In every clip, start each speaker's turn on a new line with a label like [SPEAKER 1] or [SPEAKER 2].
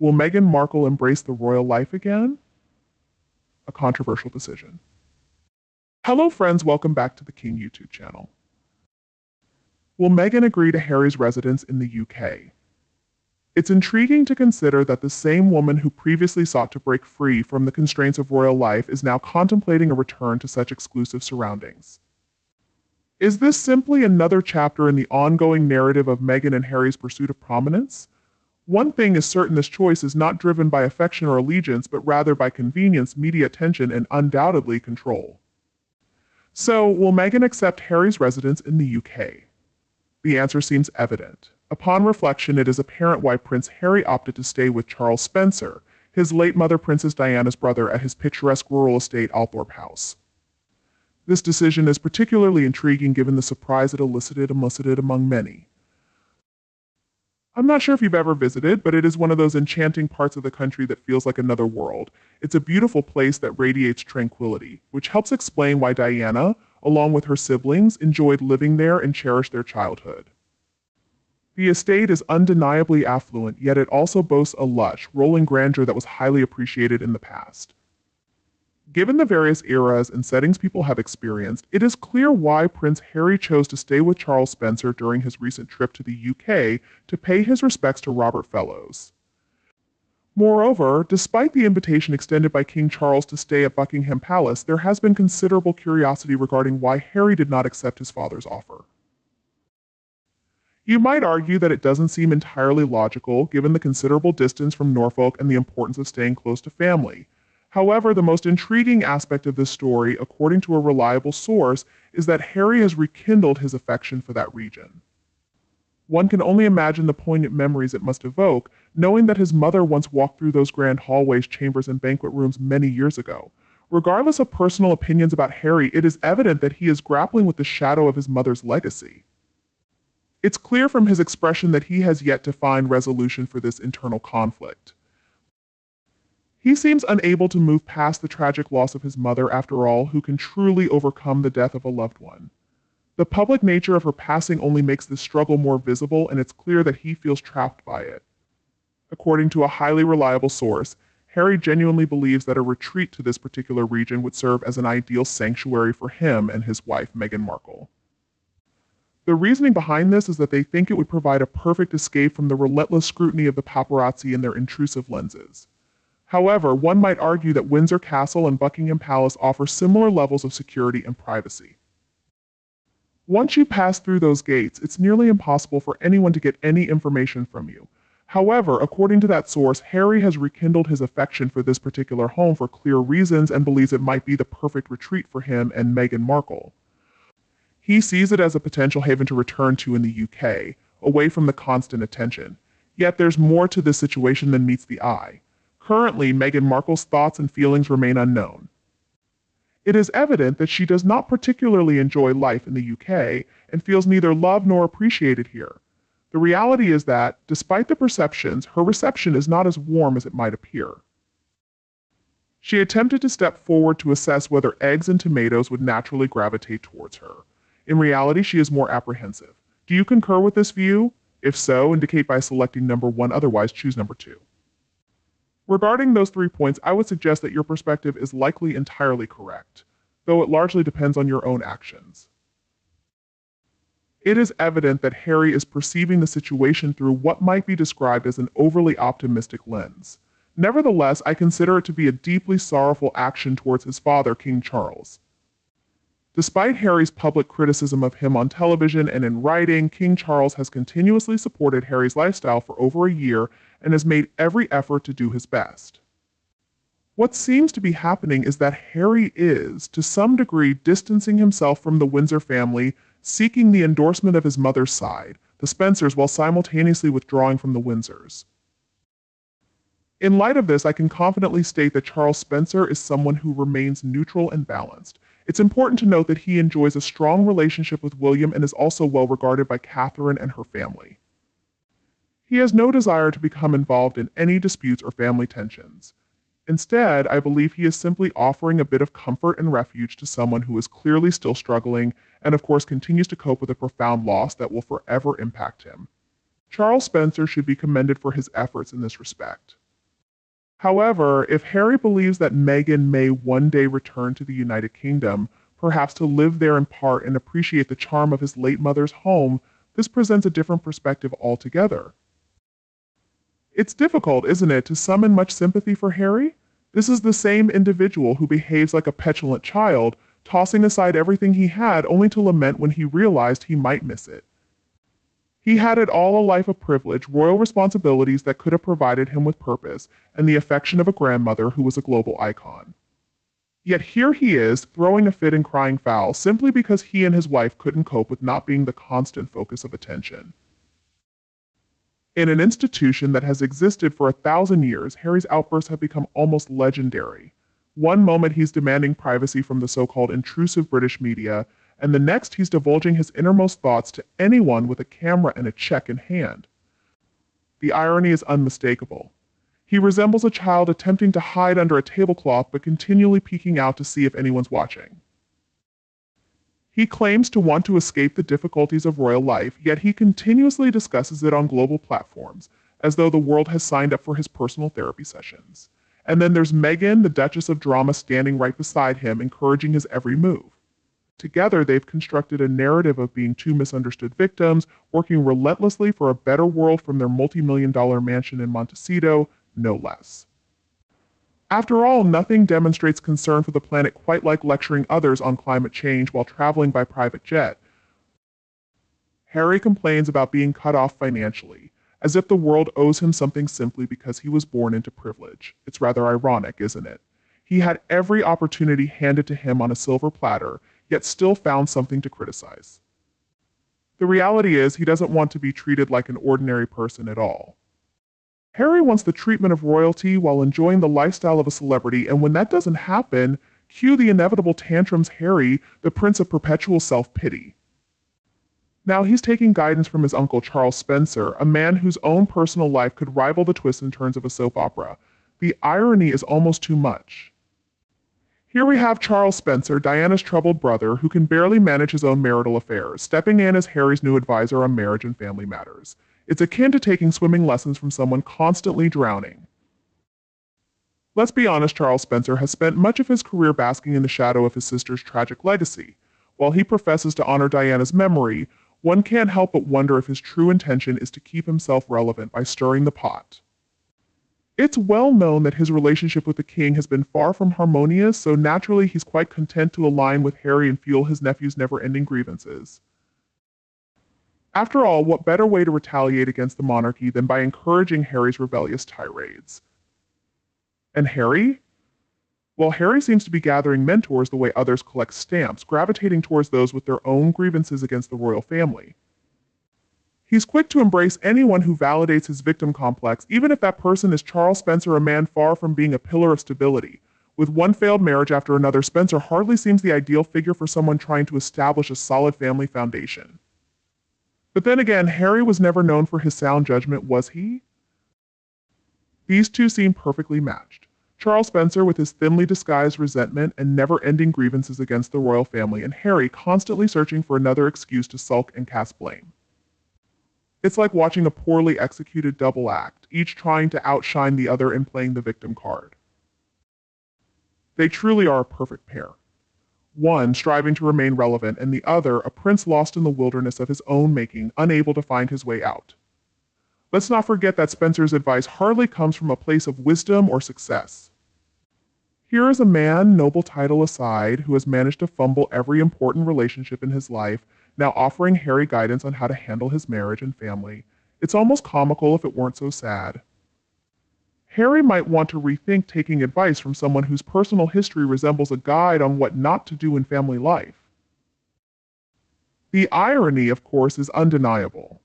[SPEAKER 1] Will Meghan Markle embrace the royal life again? A controversial decision. Hello friends, welcome back to the King YouTube channel. Will Meghan agree to Harry's residence in the UK? It's intriguing to consider that the same woman who previously sought to break free from the constraints of royal life is now contemplating a return to such exclusive surroundings. Is this simply another chapter in the ongoing narrative of Meghan and Harry's pursuit of prominence? One thing is certain: this choice is not driven by affection or allegiance, but rather by convenience, media attention, and undoubtedly control. So, will Meghan accept Harry's residence in the UK? The answer seems evident. Upon reflection, it is apparent why Prince Harry opted to stay with Charles Spencer, his late mother Princess Diana's brother, at his picturesque rural estate Althorp House. This decision is particularly intriguing given the surprise it elicited among many. I'm not sure if you've ever visited, but it is one of those enchanting parts of the country that feels like another world. It's a beautiful place that radiates tranquility, which helps explain why Diana, along with her siblings, enjoyed living there and cherished their childhood. The estate is undeniably affluent, yet it also boasts a lush, rolling grandeur that was highly appreciated in the past. Given the various eras and settings people have experienced, it is clear why Prince Harry chose to stay with Charles Spencer during his recent trip to the UK to pay his respects to Robert Fellows. Moreover, despite the invitation extended by King Charles to stay at Buckingham Palace, there has been considerable curiosity regarding why Harry did not accept his father's offer. You might argue that it doesn't seem entirely logical, given the considerable distance from Norfolk and the importance of staying close to family. However, the most intriguing aspect of this story, according to a reliable source, is that Harry has rekindled his affection for that region. One can only imagine the poignant memories it must evoke, knowing that his mother once walked through those grand hallways, chambers, and banquet rooms many years ago. Regardless of personal opinions about Harry, it is evident that he is grappling with the shadow of his mother's legacy. It's clear from his expression that he has yet to find resolution for this internal conflict. He seems unable to move past the tragic loss of his mother. After all, who can truly overcome the death of a loved one? The public nature of her passing only makes this struggle more visible, and it's clear that he feels trapped by it. According to a highly reliable source, Harry genuinely believes that a retreat to this particular region would serve as an ideal sanctuary for him and his wife, Meghan Markle. The reasoning behind this is that they think it would provide a perfect escape from the relentless scrutiny of the paparazzi and their intrusive lenses. However, one might argue that Windsor Castle and Buckingham Palace offer similar levels of security and privacy. Once you pass through those gates, it's nearly impossible for anyone to get any information from you. However, according to that source, Harry has rekindled his affection for this particular home for clear reasons and believes it might be the perfect retreat for him and Meghan Markle. He sees it as a potential haven to return to in the UK, away from the constant attention. Yet there's more to this situation than meets the eye. Currently, Meghan Markle's thoughts and feelings remain unknown. It is evident that she does not particularly enjoy life in the UK and feels neither loved nor appreciated here. The reality is that, despite the perceptions, her reception is not as warm as it might appear. She attempted to step forward to assess whether eggs and tomatoes would naturally gravitate towards her. In reality, she is more apprehensive. Do you concur with this view? If so, indicate by selecting number 1, otherwise choose number 2. Regarding those 3 points, I would suggest that your perspective is likely entirely correct, though it largely depends on your own actions. It is evident that Harry is perceiving the situation through what might be described as an overly optimistic lens. Nevertheless, I consider it to be a deeply sorrowful action towards his father, King Charles. Despite Harry's public criticism of him on television and in writing, King Charles has continuously supported Harry's lifestyle for over a year and has made every effort to do his best. What seems to be happening is that Harry is, to some degree, distancing himself from the Windsor family, seeking the endorsement of his mother's side, the Spencers, while simultaneously withdrawing from the Windsors. In light of this, I can confidently state that Charles Spencer is someone who remains neutral and balanced. It's important to note that he enjoys a strong relationship with William and is also well regarded by Catherine and her family. He has no desire to become involved in any disputes or family tensions. Instead, I believe he is simply offering a bit of comfort and refuge to someone who is clearly still struggling and of course continues to cope with a profound loss that will forever impact him. Charles Spencer should be commended for his efforts in this respect. However, if Harry believes that Meghan may one day return to the United Kingdom, perhaps to live there in part and appreciate the charm of his late mother's home, this presents a different perspective altogether. It's difficult, isn't it, to summon much sympathy for Harry? This is the same individual who behaves like a petulant child, tossing aside everything he had only to lament when he realized he might miss it. He had it all: a life of privilege, royal responsibilities that could have provided him with purpose, and the affection of a grandmother who was a global icon. Yet here he is, throwing a fit and crying foul, simply because he and his wife couldn't cope with not being the constant focus of attention. In an institution that has existed for 1,000 years, Harry's outbursts have become almost legendary. One moment he's demanding privacy from the so-called intrusive British media, and the next he's divulging his innermost thoughts to anyone with a camera and a check in hand. The irony is unmistakable. He resembles a child attempting to hide under a tablecloth but continually peeking out to see if anyone's watching. He claims to want to escape the difficulties of royal life, yet he continuously discusses it on global platforms, as though the world has signed up for his personal therapy sessions. And then there's Meghan, the Duchess of Drama, standing right beside him, encouraging his every move. Together, they've constructed a narrative of being two misunderstood victims, working relentlessly for a better world from their multi-million-dollar mansion in Montecito, no less. After all, nothing demonstrates concern for the planet quite like lecturing others on climate change while traveling by private jet. Harry complains about being cut off financially, as if the world owes him something simply because he was born into privilege. It's rather ironic, isn't it? He had every opportunity handed to him on a silver platter, yet still found something to criticize. The reality is, he doesn't want to be treated like an ordinary person at all. Harry wants the treatment of royalty while enjoying the lifestyle of a celebrity, and when that doesn't happen, cue the inevitable tantrums Harry, the prince of perpetual self-pity. Now he's taking guidance from his uncle Charles Spencer, a man whose own personal life could rival the twists and turns of a soap opera. The irony is almost too much. Here we have Charles Spencer, Diana's troubled brother, who can barely manage his own marital affairs, stepping in as Harry's new advisor on marriage and family matters. It's akin to taking swimming lessons from someone constantly drowning. Let's be honest, Charles Spencer has spent much of his career basking in the shadow of his sister's tragic legacy. While he professes to honor Diana's memory, one can't help but wonder if his true intention is to keep himself relevant by stirring the pot. It's well known that his relationship with the king has been far from harmonious, so naturally he's quite content to align with Harry and fuel his nephew's never-ending grievances. After all, what better way to retaliate against the monarchy than by encouraging Harry's rebellious tirades? And Harry? Well, Harry seems to be gathering mentors the way others collect stamps, gravitating towards those with their own grievances against the royal family. He's quick to embrace anyone who validates his victim complex, even if that person is Charles Spencer, a man far from being a pillar of stability. With one failed marriage after another, Spencer hardly seems the ideal figure for someone trying to establish a solid family foundation. But then again, Harry was never known for his sound judgment, was he? These two seem perfectly matched. Charles Spencer with his thinly disguised resentment and never-ending grievances against the royal family, and Harry constantly searching for another excuse to sulk and cast blame. It's like watching a poorly executed double act, each trying to outshine the other and playing the victim card. They truly are a perfect pair. One striving to remain relevant, and the other a prince lost in the wilderness of his own making, unable to find his way out. Let's not forget that Spencer's advice hardly comes from a place of wisdom or success. Here is a man, noble title aside, who has managed to fumble every important relationship in his life, now offering Harry guidance on how to handle his marriage and family. It's almost comical if it weren't so sad. Harry might want to rethink taking advice from someone whose personal history resembles a guide on what not to do in family life. The irony, of course, is undeniable.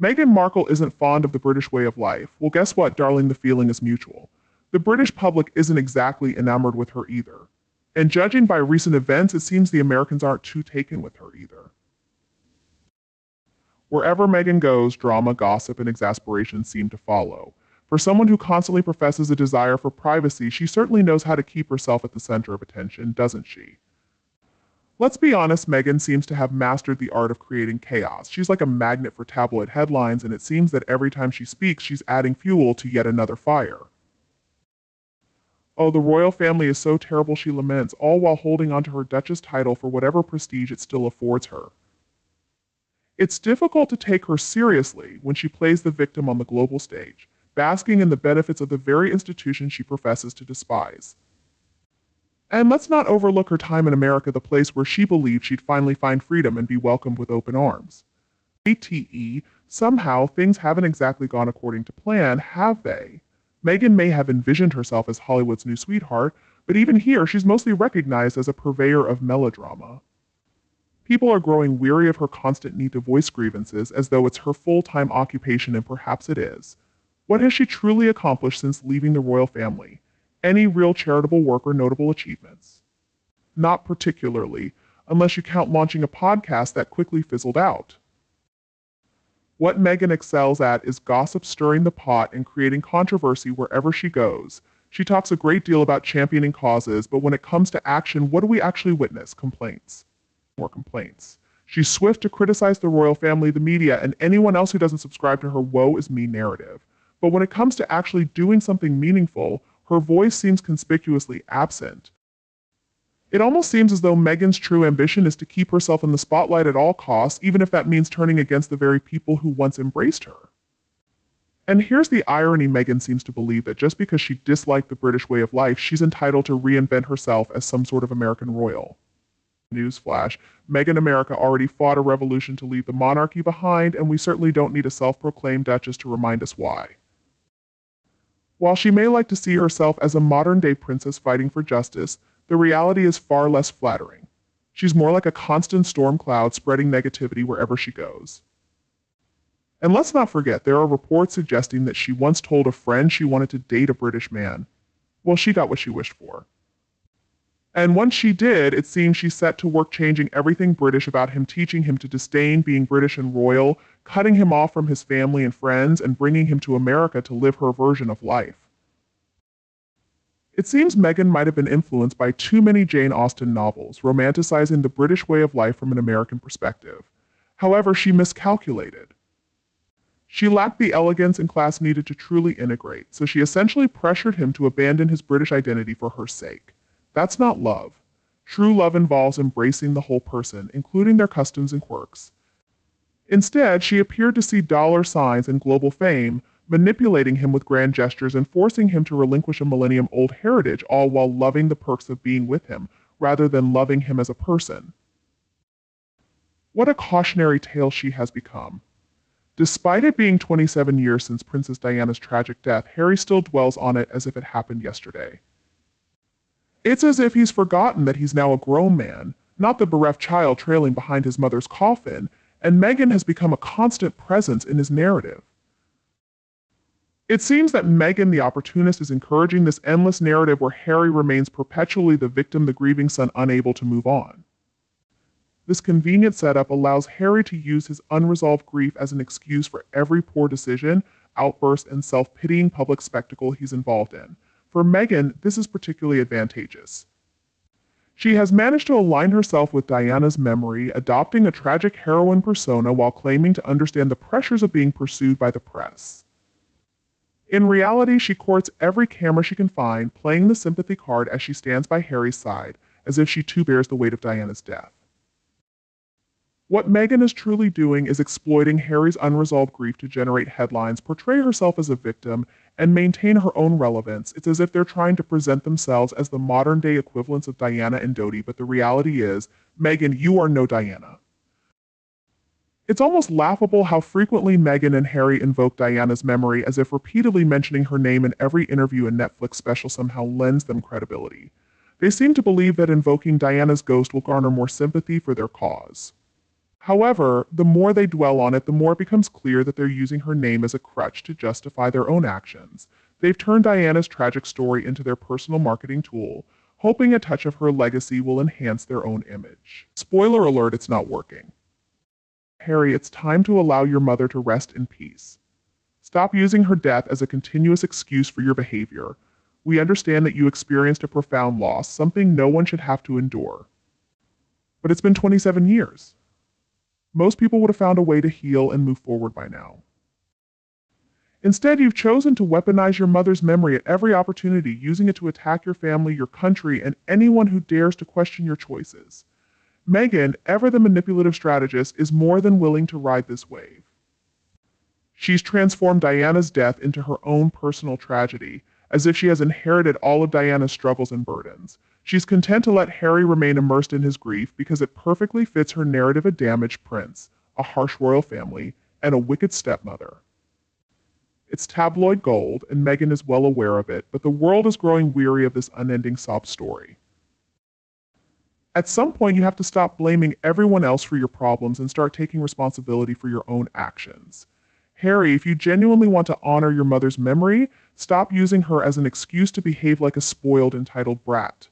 [SPEAKER 1] Meghan Markle isn't fond of the British way of life. Well, guess what, darling, the feeling is mutual. The British public isn't exactly enamored with her either. And judging by recent events, it seems the Americans aren't too taken with her either. Wherever Meghan goes, drama, gossip, and exasperation seem to follow. For someone who constantly professes a desire for privacy, she certainly knows how to keep herself at the center of attention, doesn't she? Let's be honest, Meghan seems to have mastered the art of creating chaos. She's like a magnet for tabloid headlines, and it seems that every time she speaks, she's adding fuel to yet another fire. Oh, the royal family is so terrible, she laments, all while holding onto her Duchess title for whatever prestige it still affords her. It's difficult to take her seriously when she plays the victim on the global stage, basking in the benefits of the very institution she professes to despise. And let's not overlook her time in America, the place where she believed she'd finally find freedom and be welcomed with open arms. ATE, somehow things haven't exactly gone according to plan, have they? Meghan may have envisioned herself as Hollywood's new sweetheart, but even here she's mostly recognized as a purveyor of melodrama. People are growing weary of her constant need to voice grievances as though it's her full-time occupation, and perhaps it is. What has she truly accomplished since leaving the royal family? Any real charitable work or notable achievements? Not particularly, unless you count launching a podcast that quickly fizzled out. What Meghan excels at is gossip, stirring the pot and creating controversy wherever she goes. She talks a great deal about championing causes, but when it comes to action, what do we actually witness? Complaints. More complaints. She's swift to criticize the royal family, the media, and anyone else who doesn't subscribe to her woe is me narrative. But when it comes to actually doing something meaningful, her voice seems conspicuously absent. It almost seems as though Meghan's true ambition is to keep herself in the spotlight at all costs, even if that means turning against the very people who once embraced her. And here's the irony: Meghan seems to believe that just because she disliked the British way of life, she's entitled to reinvent herself as some sort of American royal. Newsflash, Meghan America already fought a revolution to leave the monarchy behind, and we certainly don't need a self-proclaimed duchess to remind us why. While she may like to see herself as a modern-day princess fighting for justice, the reality is far less flattering. She's more like a constant storm cloud spreading negativity wherever she goes. And let's not forget, there are reports suggesting that she once told a friend she wanted to date a British man. Well, she got what she wished for. And once she did, it seems she's set to work changing everything British about him, teaching him to disdain being British and royal, cutting him off from his family and friends, and bringing him to America to live her version of life. It seems Meghan might have been influenced by too many Jane Austen novels, romanticizing the British way of life from an American perspective. However, she miscalculated. She lacked the elegance and class needed to truly integrate, so she essentially pressured him to abandon his British identity for her sake. That's not love. True love involves embracing the whole person, including their customs and quirks. Instead, she appeared to see dollar signs and global fame, manipulating him with grand gestures and forcing him to relinquish a millennium-old heritage, all while loving the perks of being with him, rather than loving him as a person. What a cautionary tale she has become. Despite it being 27 years since Princess Diana's tragic death, Harry still dwells on it as if it happened yesterday. It's as if he's forgotten that he's now a grown man, not the bereft child trailing behind his mother's coffin, and Meghan has become a constant presence in his narrative. It seems that Meghan, the opportunist, is encouraging this endless narrative where Harry remains perpetually the victim, the grieving son unable to move on. This convenient setup allows Harry to use his unresolved grief as an excuse for every poor decision, outburst, and self-pitying public spectacle he's involved in. For Meghan, this is particularly advantageous. She has managed to align herself with Diana's memory, adopting a tragic heroine persona while claiming to understand the pressures of being pursued by the press. In reality, she courts every camera she can find, playing the sympathy card as she stands by Harry's side, as if she too bears the weight of Diana's death. What Meghan is truly doing is exploiting Harry's unresolved grief to generate headlines, portray herself as a victim, and maintain her own relevance. It's as if they're trying to present themselves as the modern-day equivalents of Diana and Dodi, but the reality is, Meghan, you are no Diana. It's almost laughable how frequently Meghan and Harry invoke Diana's memory, as if repeatedly mentioning her name in every interview and Netflix special somehow lends them credibility. They seem to believe that invoking Diana's ghost will garner more sympathy for their cause. However, the more they dwell on it, the more it becomes clear that they're using her name as a crutch to justify their own actions. They've turned Diana's tragic story into their personal marketing tool, hoping a touch of her legacy will enhance their own image. Spoiler alert, it's not working. Harry, it's time to allow your mother to rest in peace. Stop using her death as a continuous excuse for your behavior. We understand that you experienced a profound loss, something no one should have to endure. But it's been 27 years. Most people would have found a way to heal and move forward by now. Instead, you've chosen to weaponize your mother's memory at every opportunity, using it to attack your family, your country, and anyone who dares to question your choices. Meghan, ever the manipulative strategist, is more than willing to ride this wave. She's transformed Diana's death into her own personal tragedy, as if she has inherited all of Diana's struggles and burdens. She's content to let Harry remain immersed in his grief because it perfectly fits her narrative: a damaged prince, a harsh royal family, and a wicked stepmother. It's tabloid gold, and Meghan is well aware of it, but the world is growing weary of this unending sob story. At some point, you have to stop blaming everyone else for your problems and start taking responsibility for your own actions. Harry, if you genuinely want to honor your mother's memory, stop using her as an excuse to behave like a spoiled, entitled brat.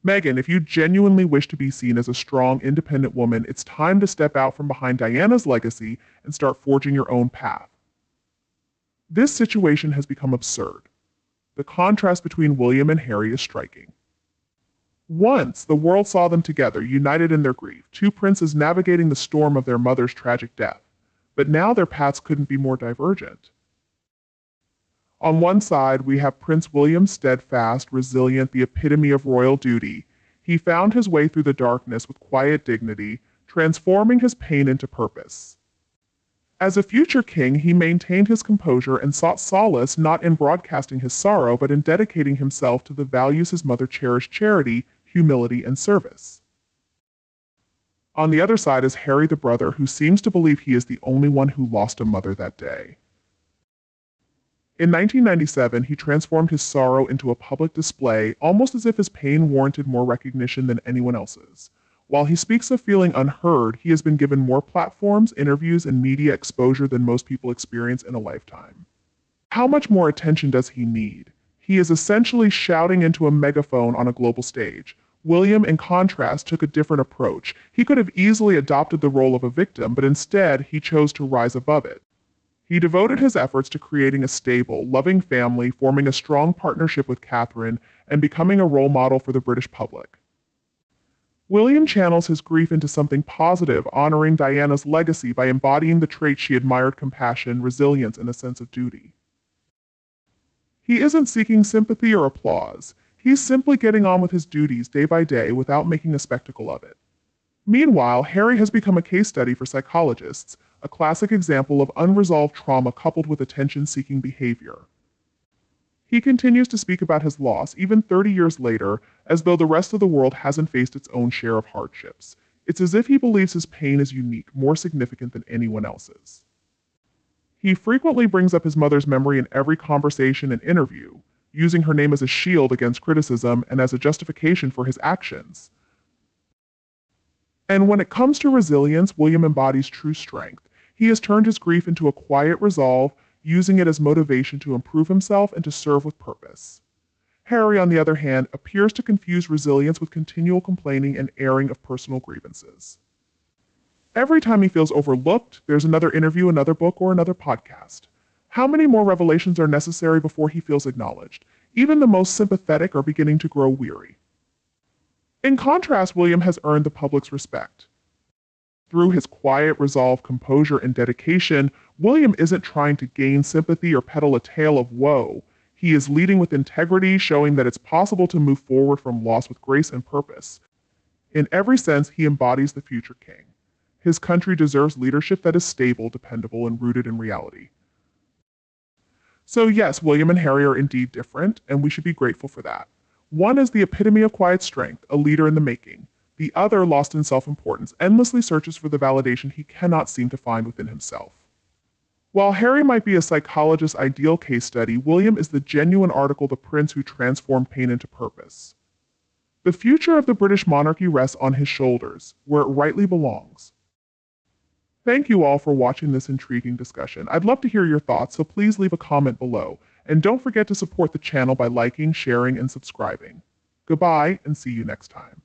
[SPEAKER 1] Meghan, if you genuinely wish to be seen as a strong, independent woman, it's time to step out from behind Diana's legacy and start forging your own path. This situation has become absurd. The contrast between William and Harry is striking. Once, the world saw them together, united in their grief, two princes navigating the storm of their mother's tragic death. But now their paths couldn't be more divergent. On one side, we have Prince William, steadfast, resilient, the epitome of royal duty. He found his way through the darkness with quiet dignity, transforming his pain into purpose. As a future king, he maintained his composure and sought solace not in broadcasting his sorrow, but in dedicating himself to the values his mother cherished: charity, humility, and service. On the other side is Harry, the brother, who seems to believe he is the only one who lost a mother that day. In 1997, he transformed his sorrow into a public display, almost as if his pain warranted more recognition than anyone else's. While he speaks of feeling unheard, he has been given more platforms, interviews, and media exposure than most people experience in a lifetime. How much more attention does he need? He is essentially shouting into a megaphone on a global stage. William, in contrast, took a different approach. He could have easily adopted the role of a victim, but instead, he chose to rise above it. He devoted his efforts to creating a stable, loving family, forming a strong partnership with Catherine, and becoming a role model for the British public. William channels his grief into something positive, honoring Diana's legacy by embodying the traits she admired: compassion, resilience, and a sense of duty. He isn't seeking sympathy or applause. He's simply getting on with his duties day by day without making a spectacle of it. Meanwhile, Harry has become a case study for psychologists, a classic example of unresolved trauma coupled with attention-seeking behavior. He continues to speak about his loss, even 30 years later, as though the rest of the world hasn't faced its own share of hardships. It's as if he believes his pain is unique, more significant than anyone else's. He frequently brings up his mother's memory in every conversation and interview, using her name as a shield against criticism and as a justification for his actions. And when it comes to resilience, William embodies true strength. He has turned his grief into a quiet resolve, using it as motivation to improve himself and to serve with purpose. Harry, on the other hand, appears to confuse resilience with continual complaining and airing of personal grievances. Every time he feels overlooked, there's another interview, another book, or another podcast. How many more revelations are necessary before he feels acknowledged? Even the most sympathetic are beginning to grow weary. In contrast, William has earned the public's respect. Through his quiet resolve, composure, and dedication, William isn't trying to gain sympathy or peddle a tale of woe. He is leading with integrity, showing that it's possible to move forward from loss with grace and purpose. In every sense, he embodies the future king. His country deserves leadership that is stable, dependable, and rooted in reality. So yes, William and Harry are indeed different, and we should be grateful for that. One is the epitome of quiet strength, a leader in the making. The other, lost in self-importance, endlessly searches for the validation he cannot seem to find within himself. While Harry might be a psychologist's ideal case study, William is the genuine article, the prince who transformed pain into purpose. The future of the British monarchy rests on his shoulders, where it rightly belongs. Thank you all for watching this intriguing discussion. I'd love to hear your thoughts, so please leave a comment below. And don't forget to support the channel by liking, sharing, and subscribing. Goodbye, and see you next time.